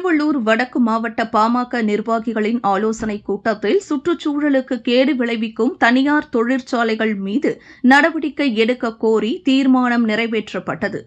திருவள்ளூர் வடக்கு மாவட்ட பாமக நிர்வாகிகளின் ஆலோசனைக் கூட்டத்தில் சுற்றுச்சூழலுக்கு கேடு விளைவிக்கும் தனியார் தொழிற்சாலைகள் மீது நடவடிக்கை எடுக்க கோரி தீர்மானம் நிறைவேற்றப்பட்டது.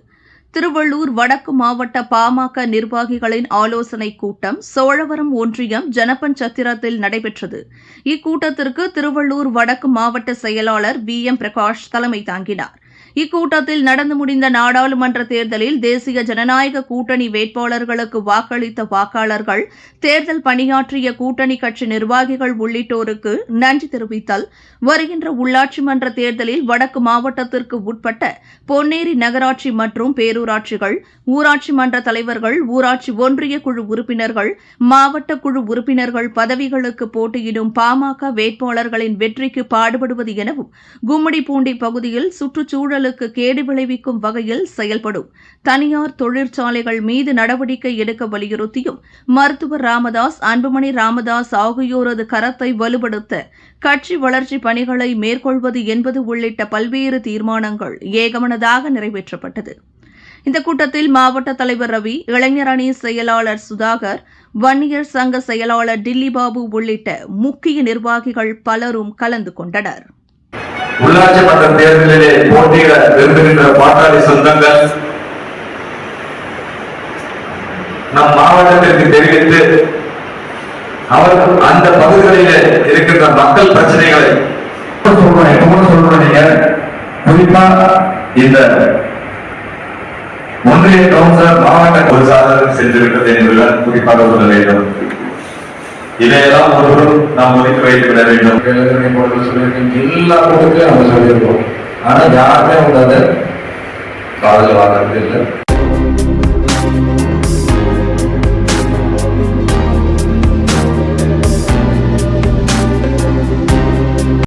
திருவள்ளூர் வடக்கு மாவட்ட பாமக நிர்வாகிகளின் ஆலோசனைக் கூட்டம் சோழவரம் ஒன்றியம் ஜனபஞ்சத்திரத்தில் நடைபெற்றது. இக்கூட்டத்திற்கு திருவள்ளூர் வடக்கு மாவட்ட செயலாளர் VM பிரகாஷ் தலைமை தாங்கினார். இக்கூட்டத்தில் நடந்து முடிந்த நாடாளுமன்ற தேர்தலில் தேசிய ஜனநாயக கூட்டணி வேட்பாளர்களுக்கு வாக்களித்த வாக்காளர்கள், தேர்தல் பணியாற்றிய கூட்டணி கட்சி நிர்வாகிகள் உள்ளிட்டோருக்கு நன்றி தெரிவித்தல், வருகின்ற உள்ளாட்சி மன்ற தேர்தலில் வடக்கு மாவட்டத்திற்கு உட்பட்ட பொன்னேரி நகராட்சி மற்றும் பேரூராட்சிகள், ஊராட்சி மன்ற தலைவர்கள், ஊராட்சி ஒன்றிய குழு உறுப்பினர்கள், மாவட்ட குழு உறுப்பினர்கள் பதவிகளுக்கு போட்டியிடும் பாமக வேட்பாளர்களின் வெற்றிக்கு பாடுபடுவது எனவும், கும்மிடிப்பூண்டி பகுதியில் சுற்றுச்சூழல் கேடு விளைவிக்கும் வகையில் செயல்படும் தனியார் தொழிற்சாலைகள் மீது நடவடிக்கை எடுக்க வலியுறுத்தியும், மருத்துவர் ராமதாஸ், அன்புமணி ராமதாஸ் ஆகியோரது கரத்தை வலுப்படுத்த கட்சி வளர்ச்சிப் பணிகளை மேற்கொள்வது என்பது உள்ளிட்ட பல்வேறு தீர்மானங்கள் ஏகமனதாக நிறைவேற்றப்பட்டது. இந்த கூட்டத்தில் மாவட்ட தலைவர் ரவி, இளைஞர் அணி செயலாளர் சுதாகர், வன்னியர் சங்க செயலாளர் டில்லிபாபு உள்ளிட்ட முக்கிய நிர்வாகிகள் பலரும் கலந்து கொண்டனர். உள்ளாட்சி மன்ற தேர்தலிலே போட்டியிட விரும்புகின்ற பாட்டாளி சொந்தங்கள் நம் மாவட்டத்திற்கு தெரிவித்து அவர்கள் அந்த பகுதிகளிலே இருக்கின்ற மக்கள் பிரச்சனைகளை சொல்றீங்க. குறிப்பா இந்த ஒன்றிய கவுன்சிலர் மாவட்ட ஒரு சாதனை சென்றிருக்கிறது என்பதுதான் குறிப்பாக சொல்ல வேண்டும். இதையெல்லாம் ஒருவரும் நாம் ஒதுக்கி வைத்து விட வேண்டும். எல்லா கூட்டத்திலையும் அவங்க சொல்லியிருக்கோம். ஆனா யாருமே வந்து அதை காதல் வாங்குறது இல்லை.